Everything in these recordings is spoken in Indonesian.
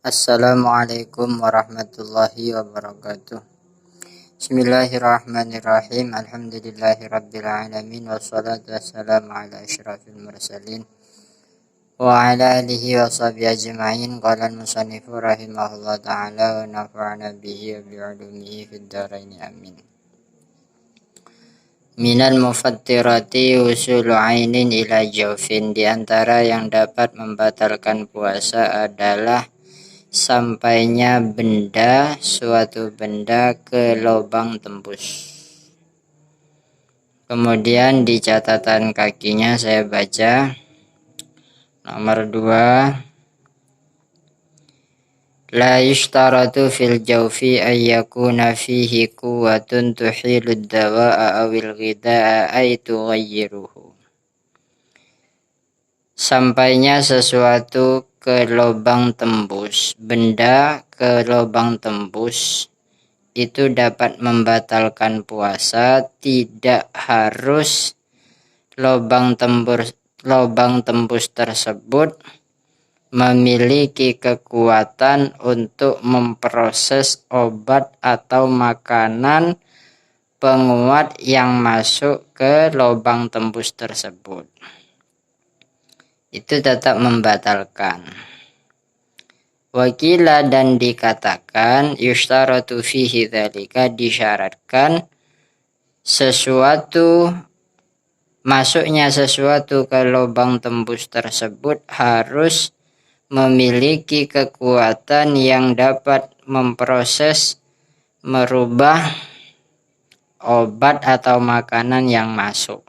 Assalamualaikum warahmatullahi wabarakatuh. Bismillahirrahmanirrahim. Alhamdulillahirabbil alamin wassalatu wassalamu ala asyrafil mursalin wa ala alihi wa sahbihi ajma'in. Qala al-musannifu rahimahullah ta'ala wa nafa'ana bihi wa bi'ulumihi fid dharain amin. Minal mufattirati usulu ainin ila jawfin. Di antara yang dapat membatalkan puasa adalah sampainya suatu benda ke lubang tembus. Kemudian di catatan kakinya saya baca nomor 2, la yushtaratu fil jawfi ayyakuna fihi quwwatun tuhilud dawa'a awil ghida'a ay tughayyiruhu. Sampainya sesuatu ke lubang tembus, benda ke lubang tembus itu dapat membatalkan puasa, tidak harus lubang tembus tersebut memiliki kekuatan untuk memproses obat atau makanan penguat yang masuk ke lubang tembus tersebut. Itu tetap membatalkan. Wakila dan dikatakan yushtaratu fihi dzalika, disyaratkan masuknya sesuatu ke lubang tembus tersebut harus memiliki kekuatan yang dapat memproses, merubah obat atau makanan yang masuk.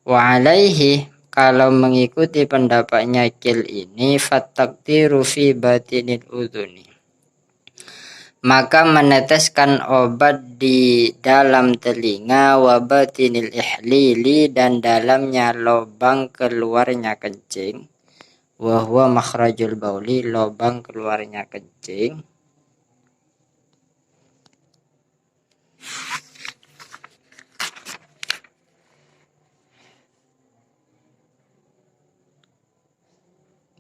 Wa alaihi, kalau mengikuti pendapatnya Kil ini, fattaqdiru fi batinil udhuni, maka meneteskan obat di dalam telinga, wa batinil ihlili, dan dalamnya lubang keluarnya kencing, wa huwa makhrajul bauli, lubang keluarnya kencing.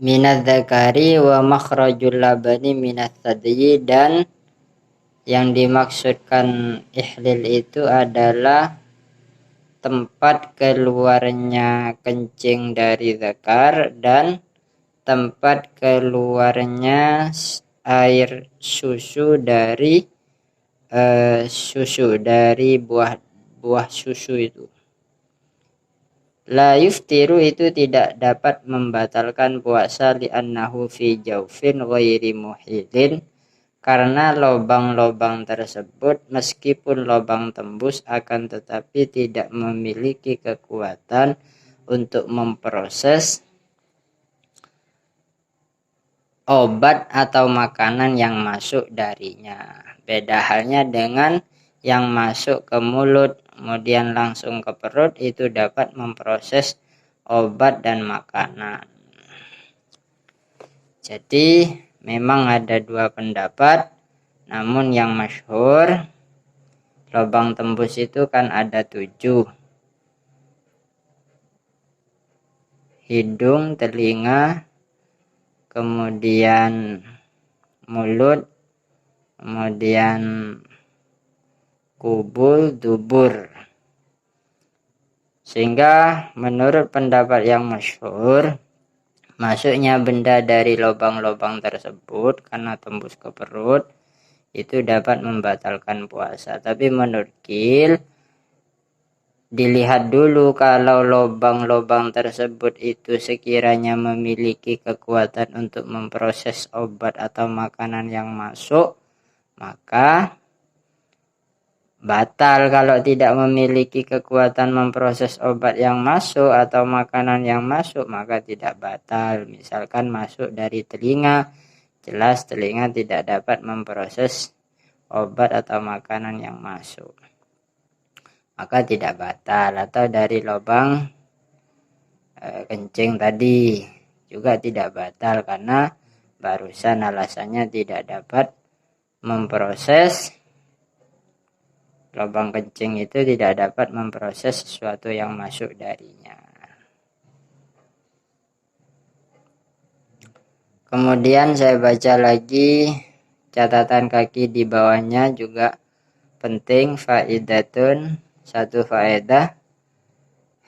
Minadz dzakari wa makhrajul labani minats sadyi, dan yang dimaksudkan ihlil itu adalah tempat keluarnya kencing dari zakar dan tempat keluarnya air susu dari buah susu itu. La yuftiru, itu tidak dapat membatalkan puasa, li'annahu fi jawfin ghairi muhilin, karena lubang-lubang tersebut meskipun lubang tembus akan tetapi tidak memiliki kekuatan untuk memproses obat atau makanan yang masuk darinya. Beda halnya dengan yang masuk ke mulut kemudian langsung ke perut, itu dapat memproses obat dan makanan. Jadi memang ada dua pendapat, namun yang masyhur lubang tembus itu kan ada 7. Hidung, telinga, kemudian mulut, kemudian kubul, dubur. Sehingga menurut pendapat yang masyhur, masuknya benda dari lubang-lubang tersebut karena tembus ke perut itu dapat membatalkan puasa. Tapi menurut Kil, dilihat dulu kalau lubang-lubang tersebut itu sekiranya memiliki kekuatan untuk memproses obat atau makanan yang masuk, maka batal. Kalau tidak memiliki kekuatan memproses obat yang masuk atau makanan yang masuk, maka tidak batal. Misalkan masuk dari telinga, jelas telinga tidak dapat memproses obat atau makanan yang masuk, maka tidak batal. Atau dari lubang kencing tadi juga tidak batal, karena barusan alasannya tidak dapat memproses, lubang kencing itu tidak dapat memproses sesuatu yang masuk darinya. Kemudian saya baca lagi catatan kaki di bawahnya juga penting, faidatun, satu faedah.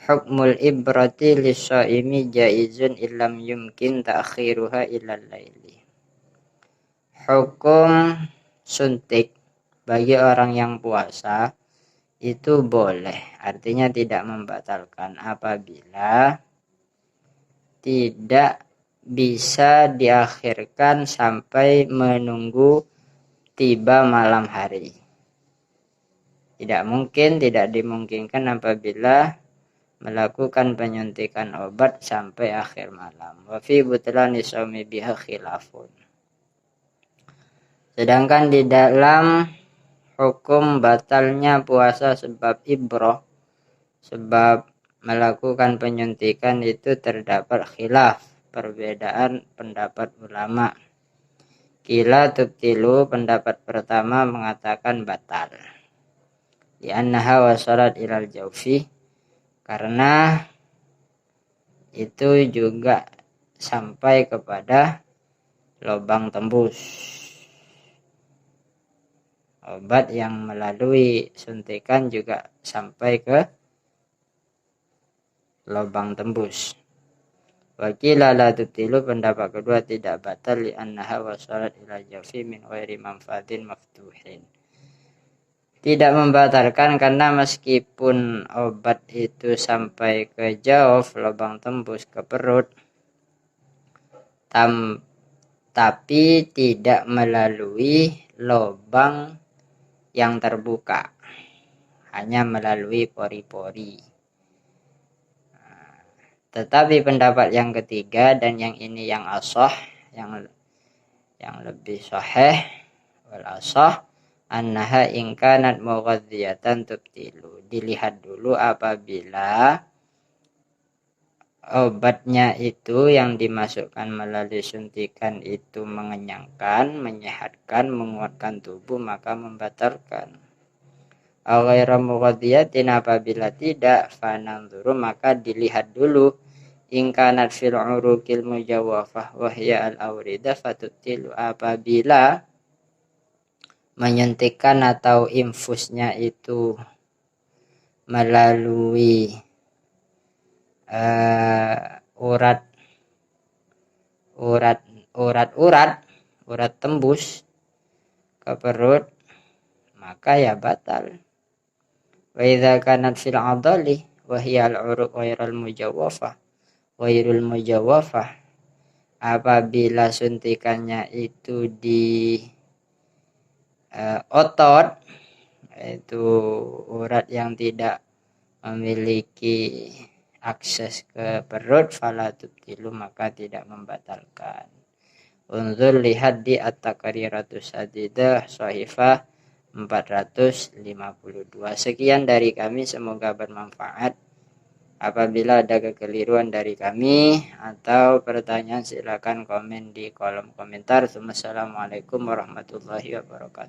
Hukmul ibrati lis-shaimi jaizun illam yumkin ta'khiruha ilal laili. Hukum suntik bagi orang yang puasa itu boleh, artinya tidak membatalkan apabila tidak bisa diakhirkan sampai menunggu tiba malam hari. Tidak dimungkinkan apabila melakukan penyuntikan obat sampai akhir malam. Wa fi butlani shaumi biha khilafun. Sedangkan di dalam hukum batalnya puasa sebab ibroh, sebab melakukan penyuntikan itu terdapat khilaf, perbedaan pendapat ulama. Qila tubtilu, pendapat pertama mengatakan batal. Li'annaha wasalat ilal jawfi, karena itu juga sampai kepada lubang tembus. Obat yang melalui suntikan juga sampai ke lubang tembus. Wakila la tubtilu, pendapat kedua tidak batal, li'annaha wasalat ila jawfi min ghairi manfaatin maftuhin. Tidak membatalkan karena meskipun obat itu sampai ke jawf, lubang tembus ke perut, tapi tidak melalui lubang yang terbuka, hanya melalui pori-pori. Tetapi pendapat yang ketiga dan yang ini yang ashah, yang lebih sahih, wal ashah annaha in kanat mughadhiyatan tubtilu. Dilihat dulu apabila obatnya itu yang dimasukkan melalui suntikan itu mengenyangkan, menyehatkan, menguatkan tubuh, maka membatalkan. Ghaira mughadhiyatin, apabila tidak, fananzuru, maka dilihat dulu. In kanat fil uruqil mujawwafah wa hiya al-awridah fatutilu, apabila menyuntikkan atau infusnya itu melalui urat tembus ke perut, maka ya batal. Wa idza kanat fil adali wa hiya al-uruq ghairul mujawwafah, apabila suntikannya itu di otot, yaitu urat yang tidak memiliki akses ke perut, fala tubtilu, maka tidak membatalkan. Unzur, lihat di At-Taqriratus Sadidah Shahifah 452. Sekian dari kami, semoga bermanfaat. Apabila ada kekeliruan dari kami atau pertanyaan, silakan komen di kolom komentar. Wassalamualaikum warahmatullahi wabarakatuh.